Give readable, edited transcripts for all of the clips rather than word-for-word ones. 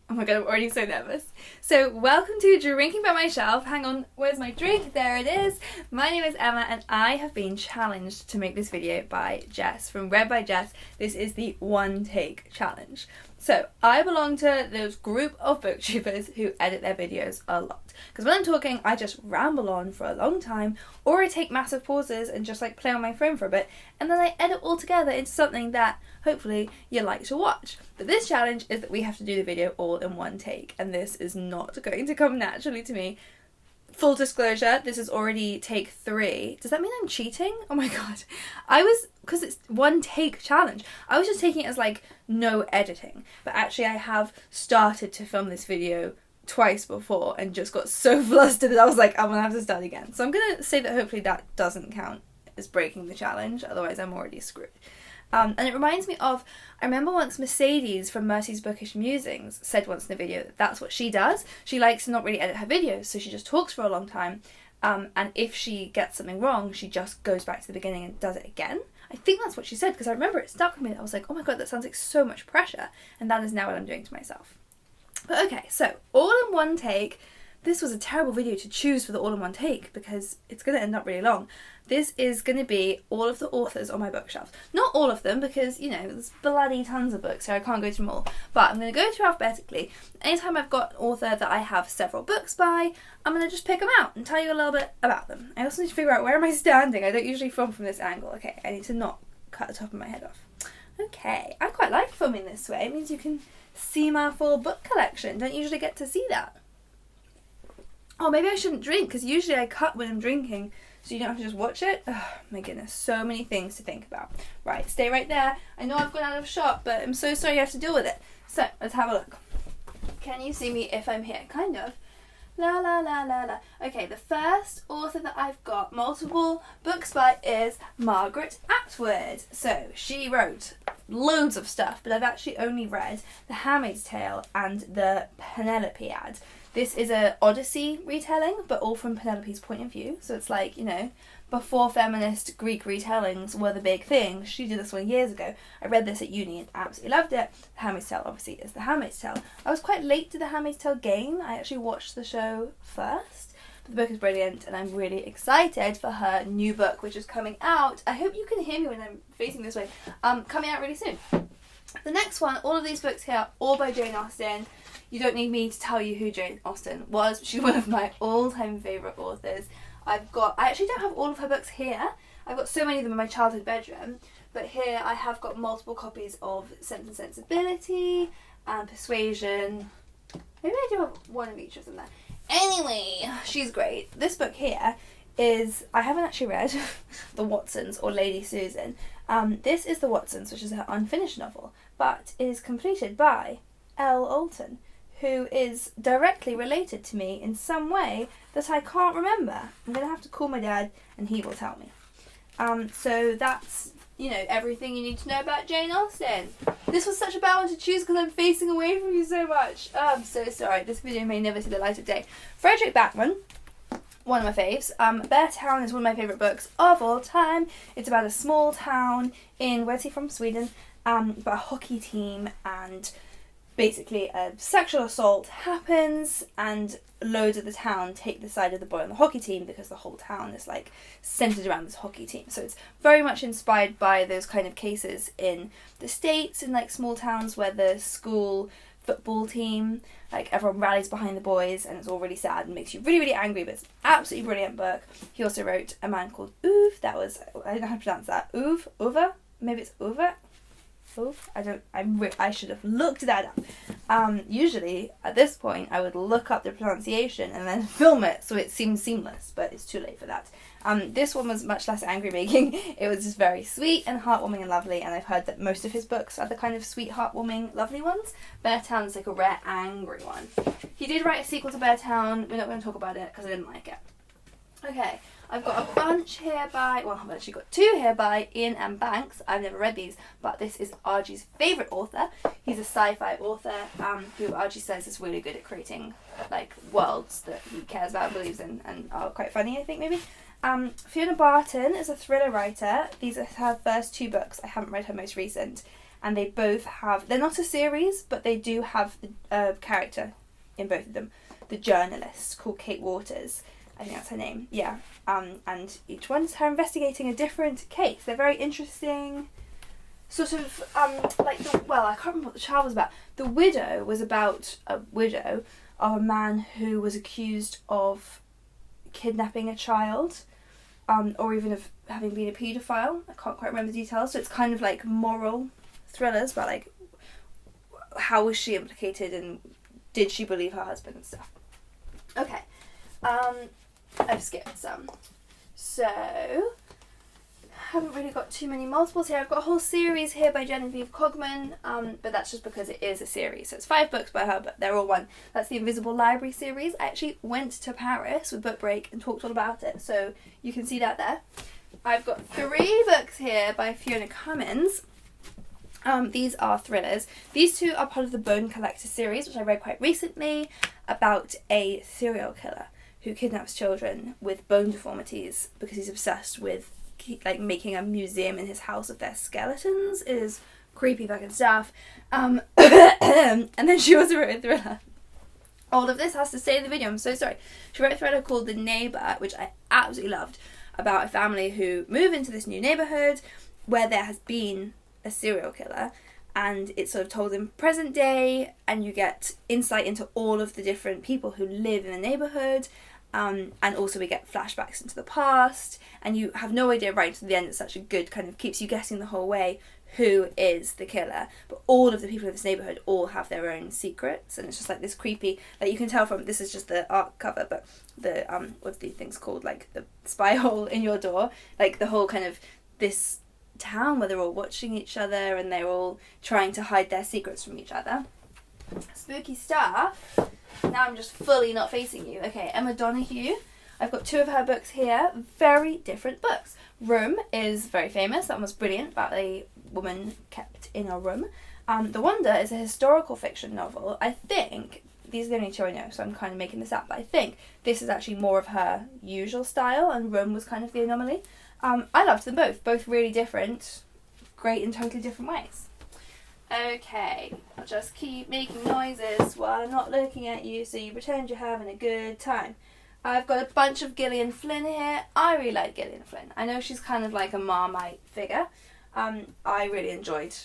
Oh my god, I'm already so nervous. So, welcome to Drinking by My Shelf. Hang on, where's my drink? There it is. My name is Emma and I have been challenged to make this video by Jess from Read by Jess. This is the one take challenge. So, I belong to those group of booktubers who edit their videos a lot. Because when I'm talking, I just ramble on for a long time, or I take massive pauses and just like play on my phone for a bit, and then I edit all together into something that hopefully you like to watch. But this challenge is that we have to do the video all in one take, and this is not going to come naturally to me. Full disclosure, this is already take 3. Does that mean I'm cheating? Oh my god. Because it's one take challenge, I was just taking it as like no editing. But actually I have started to film this video twice before and just got so flustered that I was like, I'm gonna have to start again. So I'm gonna say that hopefully that doesn't count as breaking the challenge, otherwise I'm already screwed. And it reminds me of, I remember once Mercedes from Mercy's Bookish Musings said once in a video that that's what she does. She likes to not really edit her videos, so she just talks for a long time, and if she gets something wrong, she just goes back to the beginning and does it again. I think that's what she said, because I remember it stuck with me. I was like, oh my god, that sounds like so much pressure, and that is now what I'm doing to myself. But okay, so all in one take. This was a terrible video to choose for the all-in-one take because it's going to end up really long. This is going to be all of the authors on my bookshelf. Not all of them because, you know, there's bloody tons of books, so I can't go through them all. But I'm going to go through alphabetically. Anytime I've got an author that I have several books by, I'm going to just pick them out and tell you a little bit about them. I also need to figure out where am I standing. I don't usually film from this angle. Okay, I need to not cut the top of my head off. Okay, I quite like filming this way. It means you can see my full book collection. Don't usually get to see that. Oh, maybe I shouldn't drink, because usually I cut when I'm drinking, so you don't have to just watch it. Oh, my goodness, so many things to think about. Right, stay right there. I know I've gone out of shot, but I'm so sorry you have to deal with it. So, let's have a look. Can you see me if I'm here? Kind of. La la la la la. Okay, the first author that I've got multiple books by is Margaret Atwood. So, she wrote loads of stuff, but I've actually only read The Handmaid's Tale and the Penelopead. This is a Odyssey retelling, but all from Penelope's point of view. So it's like, you know, before feminist Greek retellings were the big thing. She did this one years ago. I read this at uni and absolutely loved it. The Handmaid's Tale, obviously, is The Handmaid's Tale. I was quite late to The Handmaid's Tale game. I actually watched the show first. But the book is brilliant, and I'm really excited for her new book, which is coming out. I hope you can hear me when I'm facing this way. Coming out really soon. The next one, all of these books here are all by Jane Austen. You don't need me to tell you who Jane Austen was. She's one of my all-time favourite authors. I actually don't have all of her books here. I've got so many of them in my childhood bedroom. But here I have got multiple copies of Sense and Sensibility and Persuasion. Maybe I do have one of each of them there. Anyway, she's great. This book here is, I haven't actually read The Watsons or Lady Susan. This is The Watsons, which is her unfinished novel, but it is completed by L. Alton, who is directly related to me in some way that I can't remember. I'm going to have to call my dad and he will tell me. So that's, you know, everything you need to know about Jane Austen. This was such a bad one to choose because I'm facing away from you so much. Oh, I'm so sorry. This video may never see the light of day. Fredrik Backman, one of my faves. Bear Town is one of my favourite books of all time. It's about a small town in, where's he from? Sweden. About a hockey team, and basically a sexual assault happens and loads of the town take the side of the boy on the hockey team because the whole town is like centered around this hockey team. So it's very much inspired by those kind of cases in the States, in like small towns where the school football team, like everyone rallies behind the boys and it's all really sad and makes you really, really angry, but it's an absolutely brilliant book. He also wrote A Man Called Ove. That was, I don't know how to pronounce that. Ove? Maybe it's Ove? I should have looked that up. Usually at this point I would look up the pronunciation and then film it so it seems seamless, but it's too late for that. This one was much less angry making. It was just very sweet and heartwarming and lovely, and I've heard that most of his books are the kind of sweet, heartwarming, lovely ones. Bear Town is like a rare angry one. He did write a sequel to Bear Town. We're not going to talk about it because I didn't like it. Okay, I've got a bunch here by, well, I've actually got 2 here by Iain Banks. I've never read these, but this is Archie's favourite author. He's a sci-fi author who Archie says is really good at creating like worlds that he cares about and believes in and are quite funny, I think, maybe. Fiona Barton is a thriller writer. These are her first 2 books. I haven't read her most recent. and they both have, they're not a series, but they do have a character in both of them, the journalist called Kate Waters. I think that's her name, yeah. And each one's her investigating a different case. They're very interesting, sort of, like, I can't remember what the child was about. The Widow was about a widow of a man who was accused of kidnapping a child, or even of having been a paedophile. I can't quite remember the details. So it's kind of like moral thrillers about, like, how was she implicated and did she believe her husband and stuff. Okay, I've skipped some. So, haven't really got too many multiples here. I've got a whole series here by Genevieve Cogman, but that's just because it is a series. So it's 5 books by her, but they're all one. That's the Invisible Library series. I actually went to Paris with Book Break and talked all about it, so you can see that there. I've got 3 books here by Fiona Cummins. These are thrillers. These 2 are part of the Bone Collector series, which I read quite recently, about a serial killer who kidnaps children with bone deformities because he's obsessed with, like, making a museum in his house of their skeletons. It is creepy fucking stuff. And then she also wrote a thriller. All of this has to stay in the video, I'm so sorry. She wrote a thriller called The Neighbour, which I absolutely loved, about a family who move into this new neighbourhood where there has been a serial killer, and it's sort of told in present day, and you get insight into all of the different people who live in the neighbourhood, and also we get flashbacks into the past, and you have no idea right to the end. It's such a good kind of, keeps you guessing the whole way who is the killer, but all of the people in this neighbourhood all have their own secrets, and it's just like this creepy, like, you can tell from, this is just the art cover, but the what's these things called, like the spy hole in your door, like the whole kind of this town where they're all watching each other and they're all trying to hide their secrets from each other. Spooky stuff. Now I'm just fully not facing you. Okay, Emma Donoghue. I've got 2 of her books here. Very different books. Room is very famous. That one was brilliant, about a woman kept in a room. The Wonder is a historical fiction novel. I think, these are the only 2 I know, so I'm kind of making this up, but I think this is actually more of her usual style, and Room was kind of the anomaly. I loved them both really different, great in totally different ways. Okay, I'll just keep making noises while I'm not looking at you so you pretend you're having a good time. I've got a bunch of Gillian Flynn here. I really like Gillian Flynn. I know she's kind of like a Marmite figure. I really enjoyed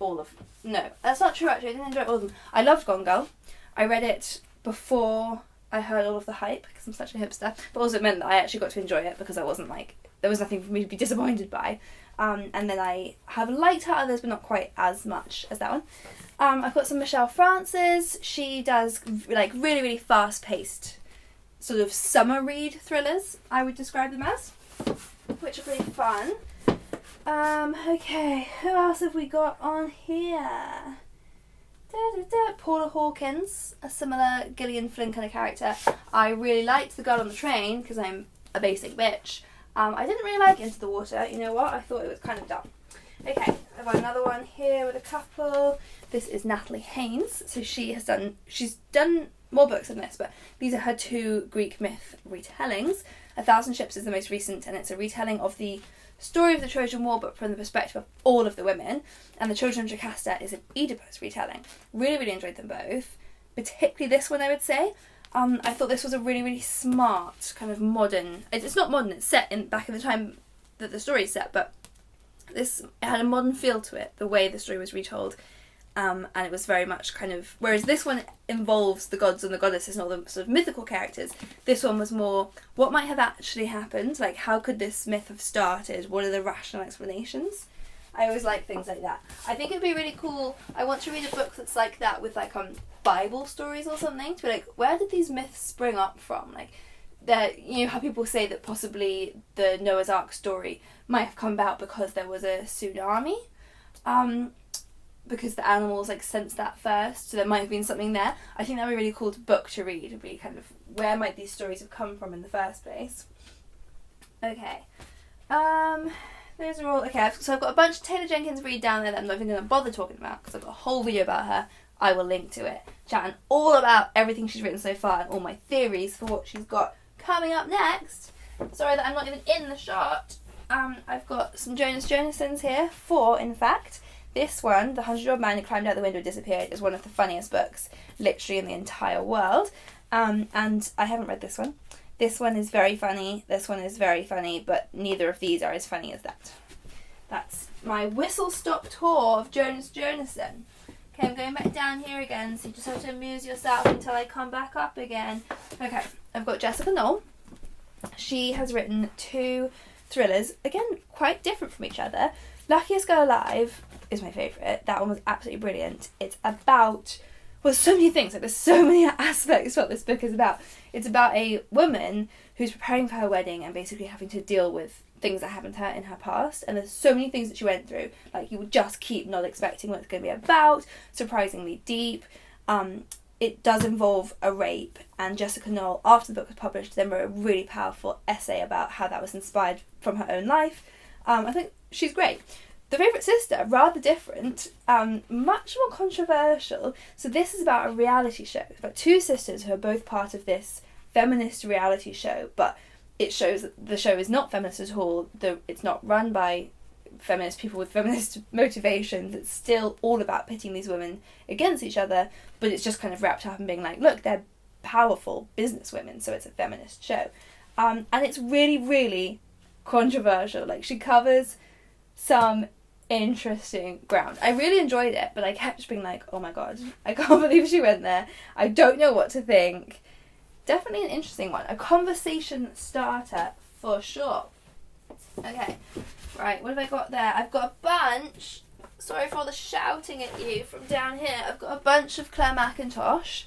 all of them. No, that's not true actually, I didn't enjoy all of them. I loved Gone Girl. I read it before I heard all of the hype because I'm such a hipster, but also it meant that I actually got to enjoy it because I wasn't like, there was nothing for me to be disappointed by. And then I have liked her others, but not quite as much as that one. I've got some Michelle Francis. She does like really, really fast-paced sort of summer read thrillers, I would describe them as, which are really fun. Okay, who else have we got on here? Paula Hawkins, a similar Gillian Flynn kind of character. I really liked The Girl on the Train because I'm a basic bitch. I didn't really like Into the Water. You know what? I thought it was kind of dumb. Okay, I've got another one here with a couple. This is Natalie Haynes. So she's done more books than this, but these are her 2 Greek myth retellings. A Thousand Ships is the most recent, and it's a retelling of the story of the Trojan War, but from the perspective of all of the women. And the Children of Jocasta is an Oedipus retelling. Really, really enjoyed them both. Particularly this one, I would say. I thought this was a really, really smart, kind of modern... It's not modern, it's set in back in the time that the story is set, but it had a modern feel to it, the way the story was retold. And it was very much kind of... Whereas this one involves the gods and the goddesses and all the sort of mythical characters, this one was more, what might have actually happened? Like, how could this myth have started? What are the rational explanations? I always like things like that. I think it'd be really cool. I want to read a book that's like that with like Bible stories or something, to be like, where did these myths spring up from? Like, that, you know how people say that possibly the Noah's Ark story might have come about because there was a tsunami, because the animals like sensed that first, so there might have been something there. I think that'd be really cool book to read, and be kind of, where might these stories have come from in the first place? Okay, those are all, okay, so I've got a bunch of Taylor Jenkins Reid down there that I'm not even going to bother talking about, because I've got a whole video about her. I will link to it, chatting all about everything she's written so far and all my theories for what she's got coming up next. Sorry that I'm not even in the shot. I've got some Jonasons here, 4 in fact. This one, The 100-Year-Old Man Who Climbed Out the Window and Disappeared, is one of the funniest books literally in the entire world. And I haven't read this one. This one is very funny. This one is very funny, but neither of these are as funny as that. That's my whistle-stop tour of Jonas Jonason. Okay, I'm going back down here again, so you just have to amuse yourself until I come back up again. Okay, I've got Jessica Knoll. She has written 2 thrillers, again, quite different from each other. Luckiest Girl Alive is my favourite. That one was absolutely brilliant. It's about, well, so many things. Like, there's so many aspects of what this book is about. It's about a woman who's preparing for her wedding and basically having to deal with things that happened to her in her past, and there's so many things that she went through. Like, you would just keep not expecting what it's going to be about. Surprisingly deep. It does involve a rape, and Jessica Knoll, after the book was published, then wrote a really powerful essay about how that was inspired from her own life. I think she's great. The Favourite Sister, rather different, much more controversial. So this is about a reality show. It's about 2 sisters who are both part of this feminist reality show, but it shows that the show is not feminist at all. It's not run by feminist people with feminist motivations. It's still all about pitting these women against each other, but it's just kind of wrapped up in being like, look, they're powerful business women, so it's a feminist show. And it's really, really controversial. Like, she covers some interesting ground. I really enjoyed it, but I kept just being like, oh my god, I can't believe she went there. I don't know what to think. Definitely an interesting one. A conversation starter for sure. Okay, right, what have I got there? I've got a bunch, sorry for all the shouting at you from down here, I've got a bunch of Clare Mackintosh,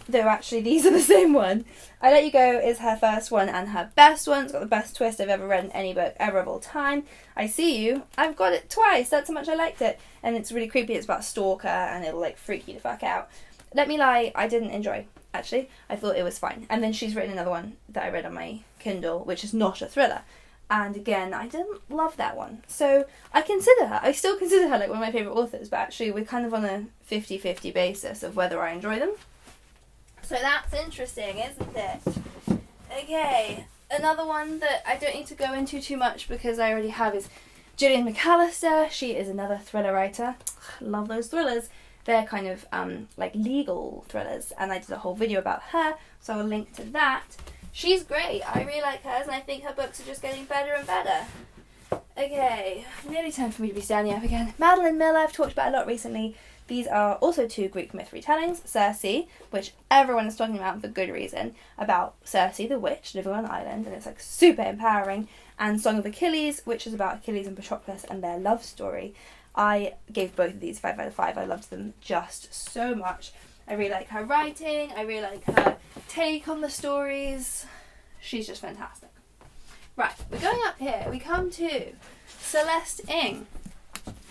though actually these are the same one. I Let You Go is her first one and her best one. It's got the best twist I've ever read in any book ever of all time. I See You, I've got it twice, that's how much I liked it, and it's really creepy. It's about a stalker and it'll like freak you the fuck out. Let Me Lie, I didn't enjoy, actually. I thought it was fine. And then she's written another one that I read on my Kindle, which is not a thriller. And again, I didn't love that one. So I still consider her like one of my favourite authors, but actually we're kind of on a 50-50 basis of whether I enjoy them. So that's interesting, isn't it? Okay, another one that I don't need to go into too much because I already have is Gillian McAllister. She is another thriller writer. Love those thrillers. They're kind of like legal thrillers, and I did a whole video about her, so I'll link to that. She's great. I really like hers, and I think her books are just getting better and better. Okay, nearly time for me to be standing up again. Madeline Miller, I've talked about a lot recently. These are also 2 Greek myth retellings. Circe, which everyone is talking about for good reason, about Circe the witch living on an island, and it's like super empowering. And Song of Achilles, which is about Achilles and Patroclus and their love story. I gave both of these 5 out of 5. I loved them just so much. I really like her writing. I really like her take on the stories. She's just fantastic. Right, we're going up here. We come to Celeste Ng.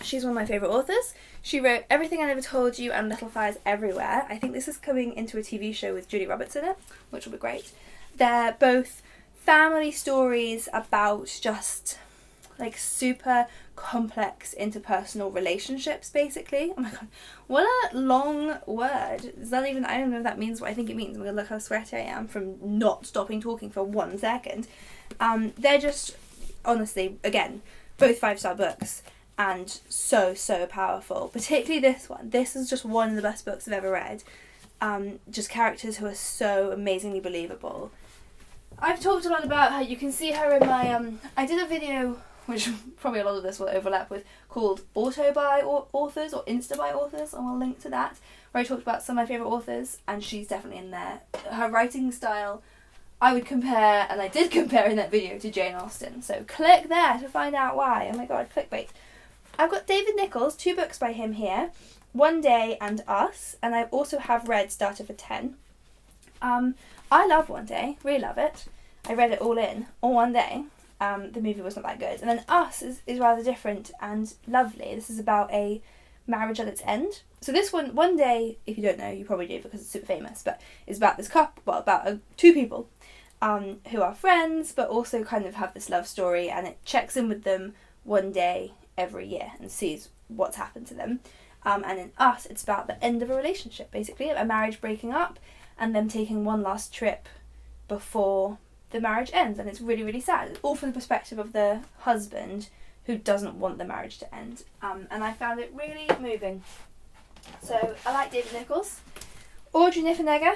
She's one of my favourite authors. She wrote Everything I Never Told You and Little Fires Everywhere. I think this is coming into a TV show with Julie Roberts in it, which will be great. They're both family stories about just like super complex interpersonal relationships, basically. Oh my god, what a long word. Is that even, I don't know if that means what I think it means. I'm gonna look how sweaty I am from not stopping talking for 1 second. They're just, honestly, again, both 5-star books, and so powerful. Particularly this one. This is just one of the best books I've ever read. Just characters who are so amazingly believable. I've talked a lot about her. You can see her in my, I did a video, which probably a lot of this will overlap with, called auto-buy authors or insta-buy authors, and I'll link to that, where I talked about some of my favourite authors, and she's definitely in there. Her writing style, I would compare, and I did compare in that video, to Jane Austen, so click there to find out why. Oh my god, clickbait. I've got David Nicholls, 2 books by him here, One Day and Us, and I also have read Starter for 10. I love One Day, really love it. I read it all in, all one day. The movie was not that good. And then Us is rather different and lovely. This is about a marriage at its end. So this One Day, if you don't know, you probably do because it's super famous, but it's about this couple, well, about 2 people who are friends, but also kind of have this love story, and it checks in with them one day every year and sees what's happened to them. And in Us, it's about the end of a relationship, basically, a marriage breaking up, and them taking one last trip before the marriage ends, and it's really sad. It's all from the perspective of the husband, who doesn't want the marriage to end. And I found it really moving. So I like David Nicholls. Audrey Niffenegger,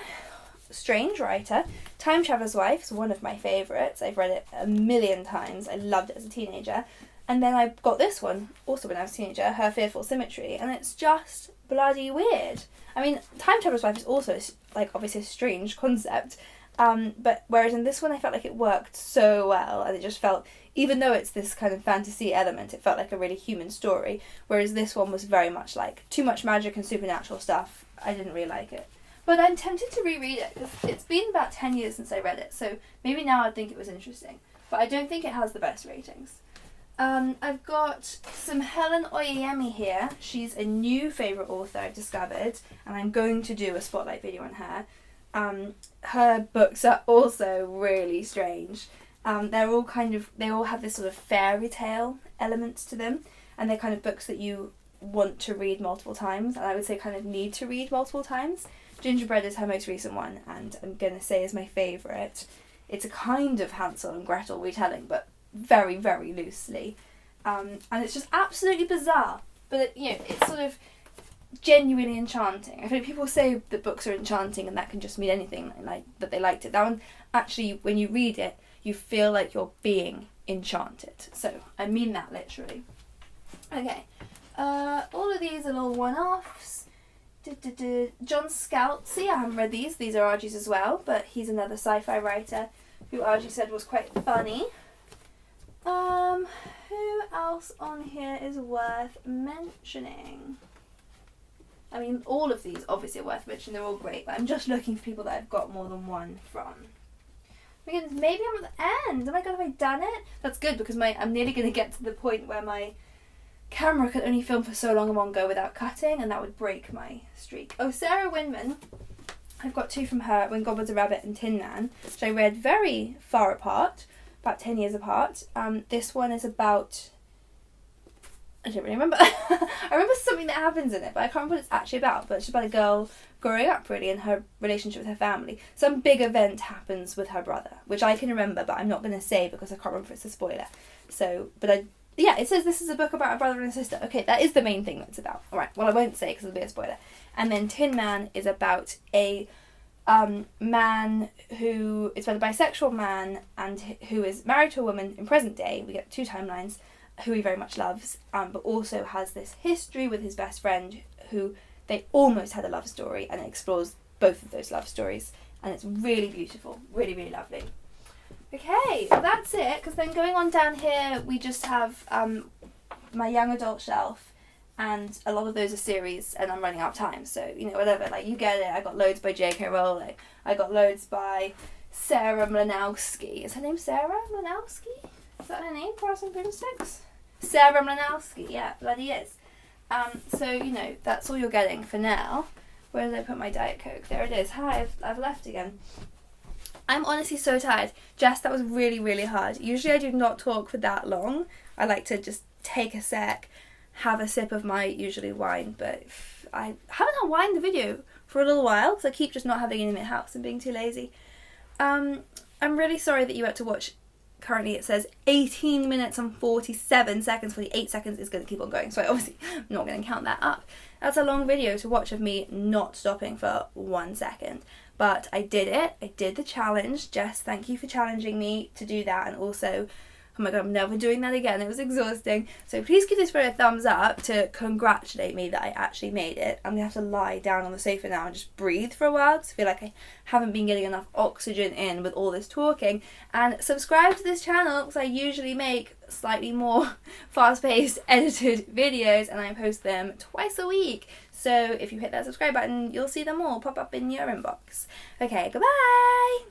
strange writer. Time Traveller's Wife is one of my favourites. I've read it a million times. I loved it as a teenager. And then I got this one, also when I was a teenager, Her Fearful Symmetry, and it's just bloody weird. I mean, Time Traveller's Wife is also, like, obviously a strange concept, but whereas in this one I felt like it worked so well, and it just felt, even though it's this kind of fantasy element, it felt like a really human story, whereas this one was very much like too much magic and supernatural stuff. I didn't really like it. But I'm tempted to reread it, because it's been about 10 years since I read it, so maybe now I'd think it was interesting. But I don't think it has the best ratings. I've got some Helen Oyeyemi here. She's a new favourite author I've discovered, and I'm going to do a spotlight video on her. Her books are also really strange. They all have this sort of fairy tale elements to them, and they're kind of books that you want to read multiple times, and I would say kind of need to read multiple times. Gingerbread is her most recent one, and I'm going to say is my favourite. It's a kind of Hansel and Gretel retelling, but very, very loosely. And it's just absolutely bizarre, but it's sort of genuinely enchanting. I think people say that books are enchanting and that can just mean anything, like that they liked it. That one, actually, when you read it, you feel like you're being enchanted. So I mean that literally. Okay, all of these are little one-offs. John Scalzi, I haven't read these. These are Archie's as well, but he's another sci-fi writer who Archie said was quite funny. Who else on here is worth mentioning? I mean, all of these obviously are worth mentioning. They're all great, but I'm just looking for people that I've got more than one from. Because maybe I'm at the end. Oh my god, have I done it? That's good, because I'm nearly going to get to the point where my camera can only film for so long in one go without cutting, and that would break my streak. Oh, Sarah Winman. I've got two from her, When God Was a Rabbit and Tin Man, which I read very far apart, about 10 years apart. This one is about, I don't really remember. I remember something that happens in it, but I can't remember what it's actually about. But it's about a girl growing up, really, and her relationship with her family. Some big event happens with her brother, which I can remember, but I'm not going to say because I can't remember if it's a spoiler. So, yeah, it says this is a book about a brother and a sister. Okay, that is the main thing that it's about. Alright, well, I won't say because it'll be a spoiler. And then Tin Man is about a man who is about a bisexual man and who is married to a woman in present day. We get two timelines, who he very much loves, but also has this history with his best friend who they almost had a love story, and it explores both of those love stories, and it's really beautiful, really, really lovely. Okay, well that's it, because then going on down here we just have my young adult shelf, and a lot of those are series, and I'm running out of time, so whatever, like, you get it. I got loads by J.K. Rowling, I got loads by Sarah Mlynowski. Is her name Sarah Mlynowski? Is that her name, Protestant Broomsticks? Sarah Mlynowski, yeah, bloody is. So that's all you're getting for now. Where did I put my Diet Coke? There it is. Hi, I've left again. I'm honestly so tired. Jess, that was really, really hard. Usually I do not talk for that long. I like to just take a sec, have a sip of my usually wine, but I haven't had wine in the video for a little while because I keep just not having it in my house and being too lazy. I'm really sorry that you had to watch. Currently it says 18 minutes and 47 seconds. 48 seconds is going to keep on going, so I obviously am not going to count that up. That's a long video to watch of me not stopping for 1 second. But I did it. I did the challenge. Jess, thank you for challenging me to do that, and also, oh my god, I'm never doing that again. It was exhausting. So please give this video a thumbs up to congratulate me that I actually made it. I'm going to have to lie down on the sofa now and just breathe for a while because I feel like I haven't been getting enough oxygen in with all this talking. And subscribe to this channel because I usually make slightly more fast-paced edited videos, and I post them twice a week. So if you hit that subscribe button, you'll see them all pop up in your inbox. Okay, goodbye!